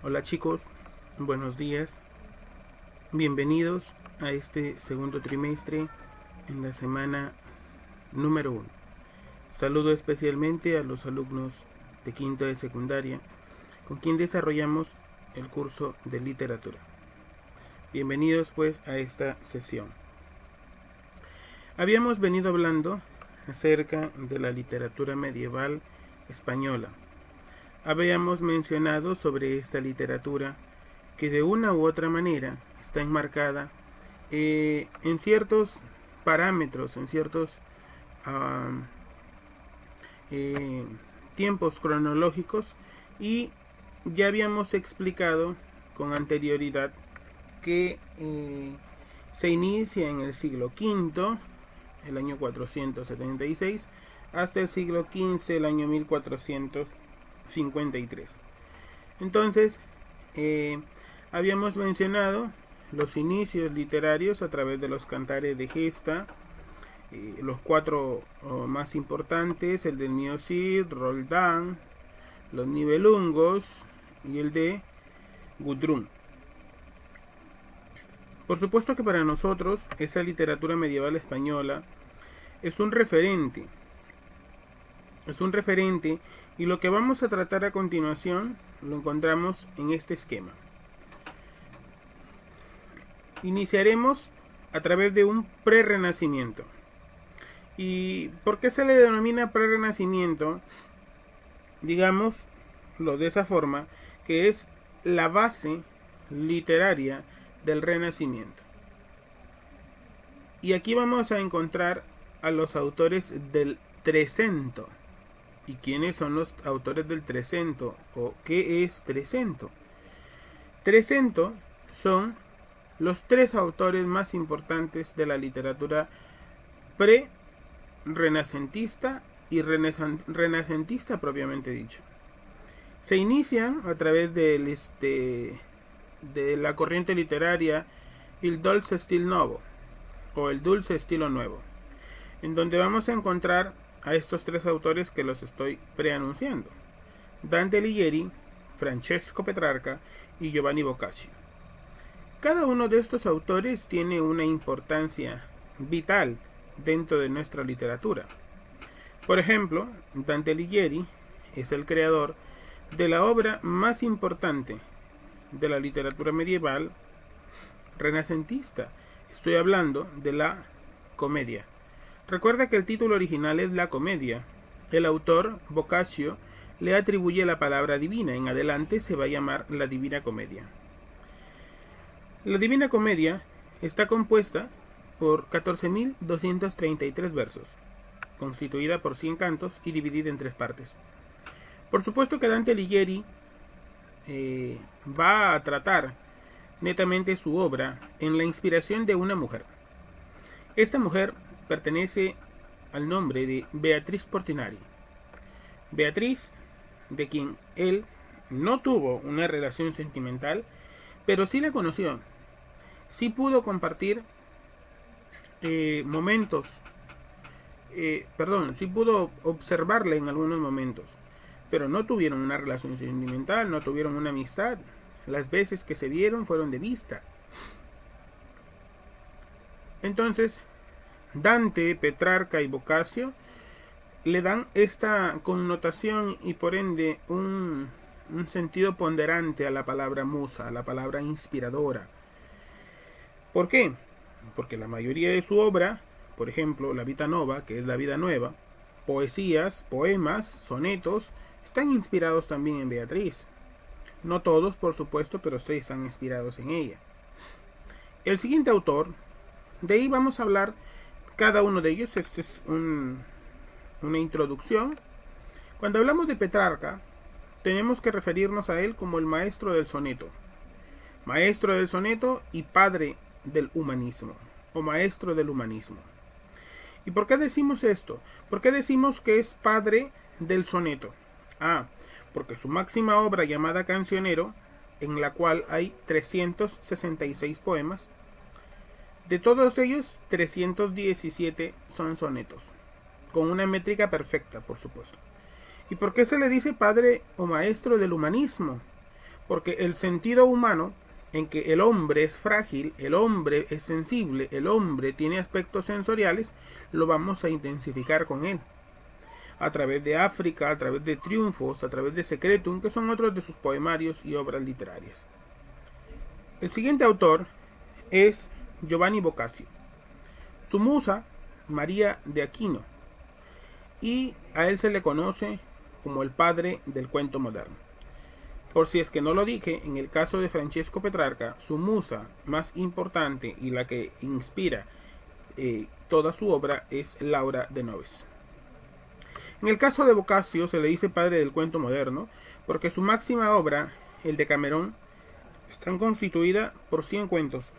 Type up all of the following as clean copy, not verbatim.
Hola chicos, buenos días, bienvenidos a este segundo trimestre en la semana número 1. Saludo especialmente a los alumnos de quinto de secundaria con quien desarrollamos el curso de literatura. Bienvenidos pues a esta sesión. Habíamos venido hablando acerca de la literatura medieval española. Habíamos mencionado sobre esta literatura que de una u otra manera está enmarcada en ciertos parámetros, en ciertos tiempos cronológicos, y ya habíamos explicado con anterioridad que se inicia en el siglo V, el año 476, hasta el siglo XV, el año 1453. Entonces, habíamos mencionado los inicios literarios a través de los cantares de gesta, los cuatro más importantes, el del Mío Cid, Roldán, los Nibelungos y el de Gudrun. Por supuesto que para nosotros esa literatura medieval española es un referente. Y lo que vamos a tratar a continuación lo encontramos en este esquema. Iniciaremos a través de un prerrenacimiento. ¿Y por qué se le denomina prerrenacimiento? Digámoslo de esa forma, que es la base literaria del Renacimiento. Y aquí vamos a encontrar a los autores del Trecento. ¿Y quiénes son los autores del Trecento? ¿O qué es Trecento? Trecento son los tres autores más importantes de la literatura pre-renacentista y renacentista propiamente dicho. Se inician a través de la corriente literaria il dolce stil novo, o el dulce estilo nuevo, en donde vamos a encontrar a estos tres autores que los estoy preanunciando: Dante Alighieri, Francesco Petrarca y Giovanni Boccaccio. Cada uno de estos autores tiene una importancia vital dentro de nuestra literatura. Por ejemplo, Dante Alighieri es el creador de la obra más importante de la literatura medieval renacentista. Estoy hablando de la Comedia. Recuerda que el título original es La Comedia. El autor, Boccaccio, le atribuye la palabra divina. En adelante se va a llamar la Divina Comedia. La Divina Comedia está compuesta por 14.233 versos, constituida por 100 cantos y dividida en tres partes. Por supuesto que Dante Alighieri va a tratar netamente su obra en la inspiración de una mujer. Esta mujer pertenece al nombre de Beatriz Portinari. Beatriz, de quien él no tuvo una relación sentimental, pero sí la conoció. Sí pudo compartir sí pudo observarla en algunos momentos, pero no tuvieron una relación sentimental, no tuvieron una amistad. Las veces que se vieron fueron de vista. Entonces, Dante, Petrarca y Boccaccio le dan esta connotación y por ende un sentido ponderante a la palabra musa, a la palabra inspiradora. ¿Por qué? Porque la mayoría de su obra, por ejemplo, la Vita Nova, que es la vida nueva, poesías, poemas, sonetos, están inspirados también en Beatriz. No todos, por supuesto, pero sí están inspirados en ella. El siguiente autor, de ahí vamos a hablar cada uno de ellos. Este es una introducción. Cuando hablamos de Petrarca, tenemos que referirnos a él como el maestro del soneto. Maestro del soneto y padre del humanismo, o maestro del humanismo. ¿Y por qué decimos esto? ¿Por qué decimos que es padre del soneto? Porque su máxima obra, llamada Cancionero, en la cual hay 366 poemas, de todos ellos 317 son sonetos, con una métrica perfecta, por supuesto. ¿Y por qué se le dice padre o maestro del humanismo? porque el sentido humano en que el hombre es frágil, el hombre es sensible, el hombre tiene aspectos sensoriales, lo vamos a intensificar con él. A través de África, a través de Triunfos, a través de Secretum, que son otros de sus poemarios y obras literarias. El siguiente autor es Giovanni Boccaccio. Su musa, María de Aquino, y a él se le conoce como el padre del cuento moderno. Por si es que no lo dije, en el caso de Francesco Petrarca, su musa más importante y la que inspira toda su obra es Laura de Noves. En el caso de Boccaccio se le dice padre del cuento moderno porque su máxima obra, el Decamerón, está constituida por 100 cuentos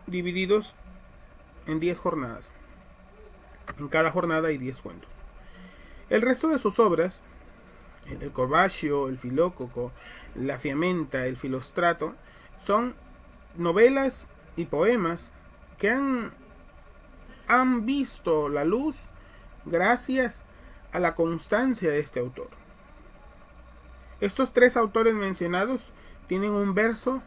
divididos en 10 jornadas. En cada jornada hay 10 cuentos. El resto de sus obras, el Corbacio, el Filócoco, la Fiamenta, el Filostrato, son novelas y poemas que han visto la luz gracias a la constancia de este autor. Estos tres autores mencionados tienen un verso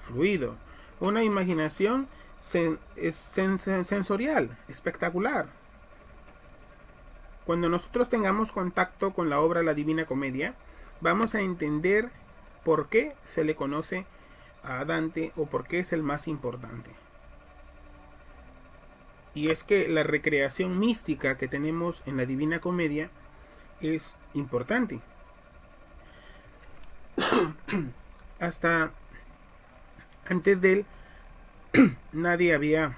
fluido, una imaginación sensorial, espectacular. Cuando nosotros tengamos contacto con la obra La Divina Comedia, vamos a entender por qué se le conoce a Dante o por qué es el más importante. Y es que la recreación mística que tenemos en la Divina Comedia es importante. Hasta antes de él, nadie había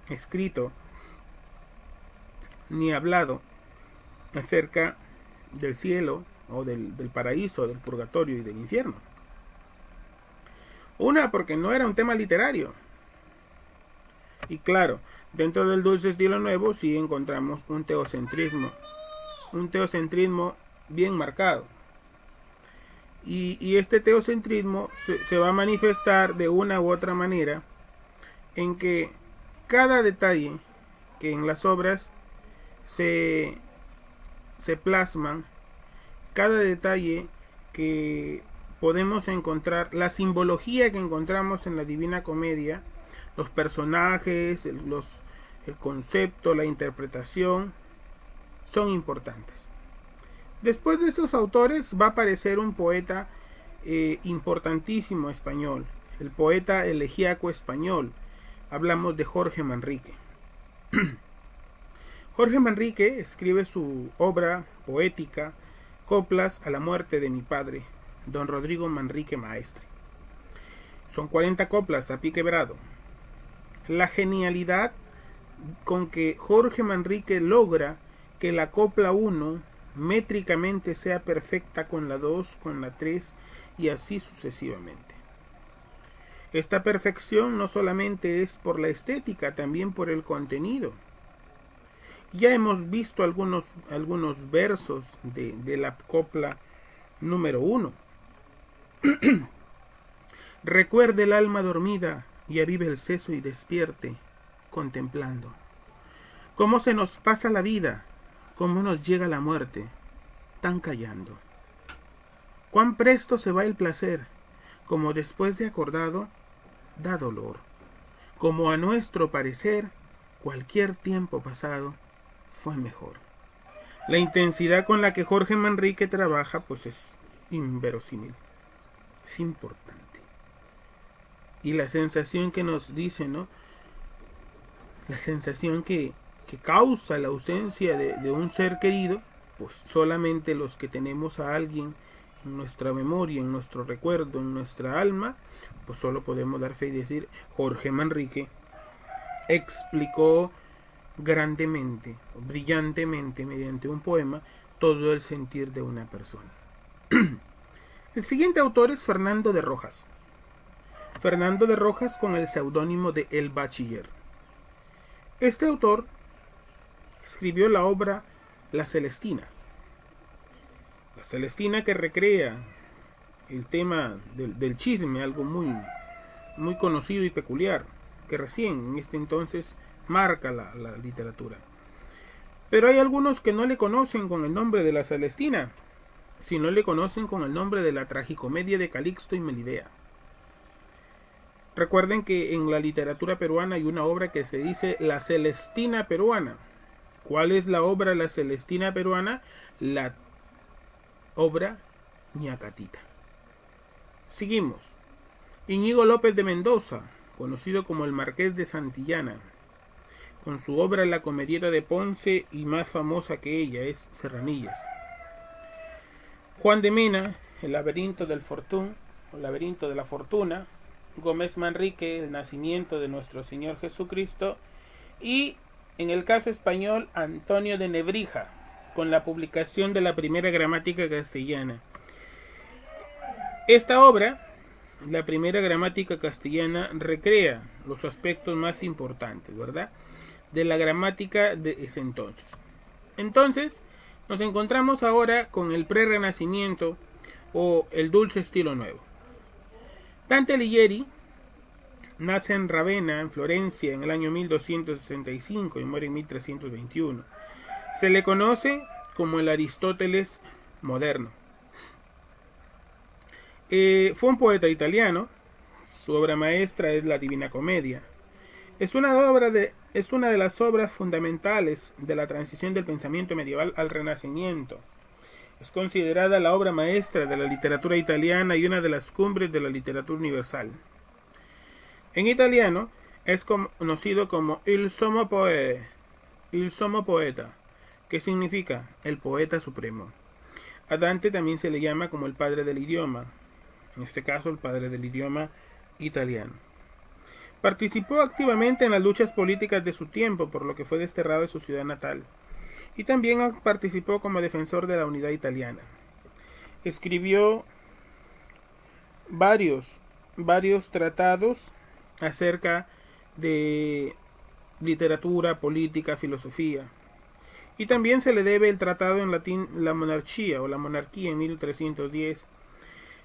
escrito ni hablado acerca del cielo o del paraíso, del purgatorio y del infierno. Una, porque no era un tema literario. Y claro, dentro del dulce estilo nuevo sí encontramos un teocentrismo bien marcado. Y este teocentrismo se va a manifestar de una u otra manera en que cada detalle que en las obras se plasman, cada detalle que podemos encontrar, la simbología que encontramos en la Divina Comedia, los personajes, el concepto, la interpretación, son importantes. Después de estos autores va a aparecer un poeta importantísimo español, el poeta elegíaco español. Hablamos de Jorge Manrique. Jorge Manrique escribe su obra poética Coplas a la muerte de mi padre, don Rodrigo Manrique Maestre. Son 40 coplas a pie quebrado. La genialidad con que Jorge Manrique logra que la copla 1 métricamente sea perfecta con la 2, con la 3 y así sucesivamente. Esta perfección no solamente es por la estética, también por el contenido. Ya hemos visto algunos versos de la copla número 1. Recuerde el alma dormida y avive el seso y despierte, contemplando cómo se nos pasa la vida, cómo nos llega la muerte, tan callando. Cuán presto se va el placer, como después de acordado, da dolor. Como a nuestro parecer, cualquier tiempo pasado fue mejor. La intensidad con la que Jorge Manrique trabaja, pues es inverosímil, es importante. Y la sensación que nos dice, ¿no? La sensación que causa la ausencia de un ser querido, pues solamente los que tenemos a alguien en nuestra memoria, en nuestro recuerdo, en nuestra alma, pues solo podemos dar fe y decir, Jorge Manrique explicó grandemente, brillantemente, mediante un poema, todo el sentir de una persona. El siguiente autor es Fernando de Rojas. Fernando de Rojas con el seudónimo de El Bachiller. Este autor escribió la obra La Celestina. La Celestina que recrea el tema del chisme, algo muy conocido y peculiar, que recién en este entonces marca la literatura. Pero hay algunos que no le conocen con el nombre de La Celestina. si no le conocen con el nombre de la tragicomedia de Calixto y Melibea. Recuerden que en la literatura peruana hay una obra que se dice La Celestina Peruana. ¿Cuál es la obra La Celestina Peruana? La obra Ñacatita. Seguimos. Íñigo López de Mendoza, conocido como el Marqués de Santillana, con su obra La Comedieta de Ponce, y más famosa que ella es Serranillas. Juan de Mena, El laberinto del Fortún, o laberinto de la Fortuna. Gómez Manrique, El nacimiento de nuestro Señor Jesucristo. Y en el caso español, Antonio de Nebrija, con la publicación de la primera gramática castellana. Esta obra, la primera gramática castellana, recrea los aspectos más importantes, ¿verdad?, de la gramática de ese entonces. Entonces, nos encontramos ahora con el prerrenacimiento o el dulce estilo nuevo. Dante Alighieri nace en Ravenna, en Florencia, en el año 1265 y muere en 1321. Se le conoce como el Aristóteles moderno. Fue un poeta italiano. Su obra maestra es la Divina Comedia. Es una de las obras fundamentales de la transición del pensamiento medieval al Renacimiento. Es considerada la obra maestra de la literatura italiana y una de las cumbres de la literatura universal. En italiano es conocido como il sommo poeta, que significa el poeta supremo. A Dante también se le llama como el padre del idioma, en este caso el padre del idioma italiano. Participó activamente en las luchas políticas de su tiempo, por lo que fue desterrado de su ciudad natal. Y también participó como defensor de la unidad italiana. Escribió varios tratados acerca de literatura, política, filosofía. Y también se le debe el tratado en latín La Monarchía o la Monarquía en 1310,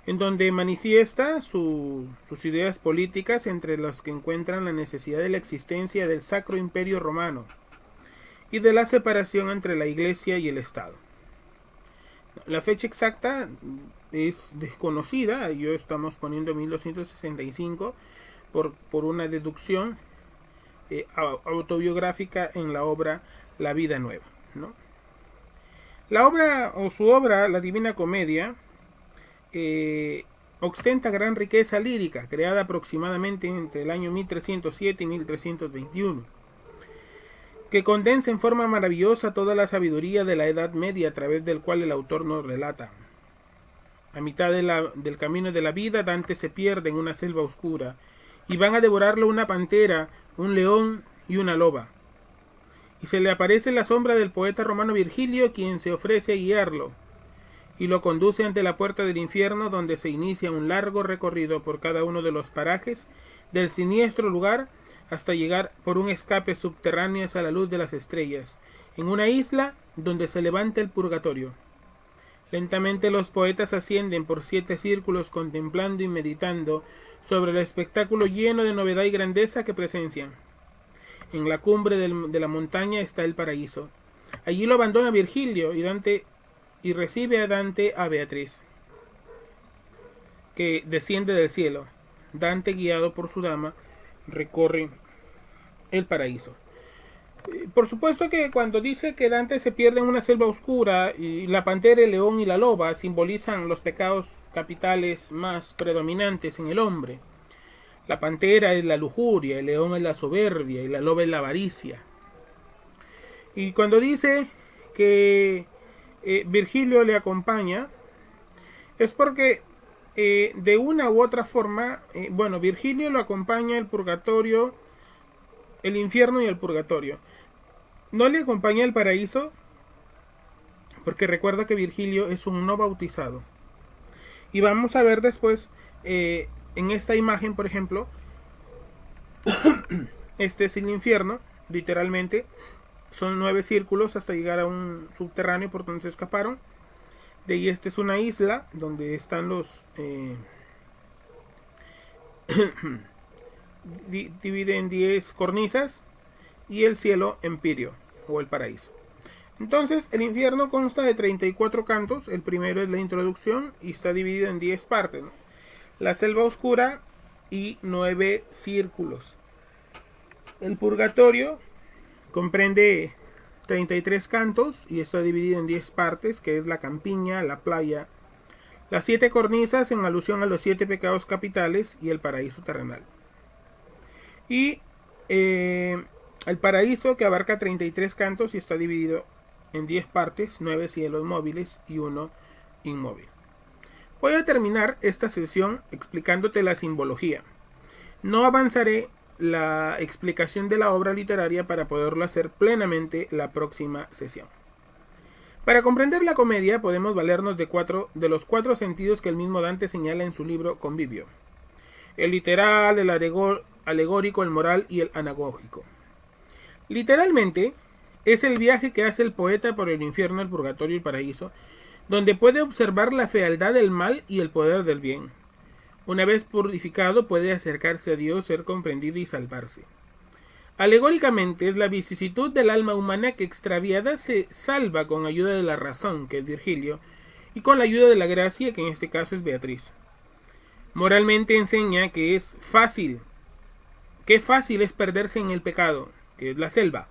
en donde manifiesta sus ideas políticas, entre las que encuentran la necesidad de la existencia del Sacro Imperio Romano y de la separación entre la Iglesia y el Estado. La fecha exacta es desconocida, yo estamos poniendo 1265 por una deducción autobiográfica en la obra La Vida Nueva, ¿no? Su obra, La Divina Comedia, ostenta gran riqueza lírica, creada aproximadamente entre el año 1307 y 1321, que condensa en forma maravillosa toda la sabiduría de la Edad Media, a través del cual el autor nos relata. A mitad del camino de la vida, Dante se pierde en una selva oscura, y van a devorarlo una pantera, un león y una loba. Y se le aparece la sombra del poeta romano Virgilio, quien se ofrece a guiarlo, y lo conduce ante la puerta del infierno, donde se inicia un largo recorrido por cada uno de los parajes del siniestro lugar, hasta llegar por un escape subterráneo a la luz de las estrellas, en una isla donde se levanta el purgatorio. Lentamente los poetas ascienden por 7 círculos, contemplando y meditando sobre el espectáculo lleno de novedad y grandeza que presencian. En la cumbre de la montaña está el paraíso. Allí lo abandona Virgilio y recibe a Dante a Beatriz, que desciende del cielo. Dante, guiado por su dama, recorre el paraíso. Por supuesto que cuando dice que Dante se pierde en una selva oscura, y la pantera, el león y la loba simbolizan los pecados capitales más predominantes en el hombre. La pantera es la lujuria, el león es la soberbia y la loba es la avaricia. Y cuando dice que Virgilio le acompaña, es porque de una u otra forma, Virgilio lo acompaña el purgatorio, el infierno y el purgatorio. No le acompaña el paraíso, porque recuerda que Virgilio es un no bautizado. Y vamos a ver después, en esta imagen, por ejemplo, este es el infierno, literalmente. Son 9 círculos hasta llegar a un subterráneo por donde se escaparon. De ahí esta es una isla donde están los... divide en 10 cornisas, y el cielo Empirio o el paraíso. Entonces, el infierno consta de 34 cantos. El primero es la introducción y está dividido en 10 partes, ¿no? La selva oscura y 9 círculos. El purgatorio comprende 33 cantos y está dividido en 10 partes, que es la campiña, la playa, las 7 cornisas en alusión a los 7 pecados capitales y el paraíso terrenal. Y el paraíso, que abarca 33 cantos y está dividido en 10 partes, 9 cielos móviles y 1 inmóvil. Voy a terminar esta sesión explicándote la simbología. No avanzaré la explicación de la obra literaria para poderlo hacer plenamente la próxima sesión. Para comprender la comedia podemos valernos de los 4 sentidos que el mismo Dante señala en su libro Convivio: el literal, el alegórico, el moral y el anagógico. Literalmente, es el viaje que hace el poeta por el infierno, el purgatorio y el paraíso, donde puede observar la fealdad del mal y el poder del bien. Una vez purificado, puede acercarse a Dios, ser comprendido y salvarse. Alegóricamente, es la vicisitud del alma humana que, extraviada, se salva con ayuda de la razón, que es Virgilio, y con la ayuda de la gracia, que en este caso es Beatriz. Moralmente enseña que qué fácil es perderse en el pecado, que es la selva.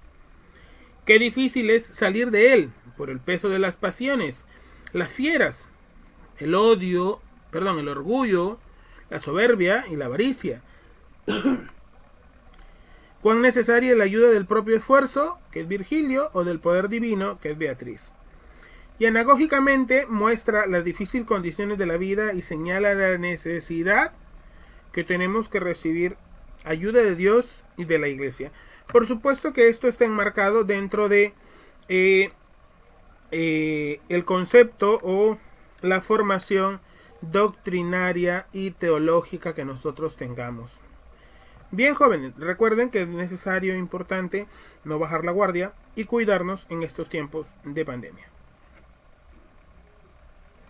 Qué difícil es salir de él, por el peso de las pasiones, las fieras, el orgullo, la soberbia y la avaricia. Cuán necesaria es la ayuda del propio esfuerzo, que es Virgilio, o del poder divino, que es Beatriz. Y anagógicamente muestra las difíciles condiciones de la vida y señala la necesidad que tenemos que recibir ayuda de Dios y de la Iglesia. Por supuesto que esto está enmarcado dentro de el concepto o la formación doctrinaria y teológica que nosotros tengamos. Bien, jóvenes, recuerden que es necesario e importante no bajar la guardia y cuidarnos en estos tiempos de pandemia.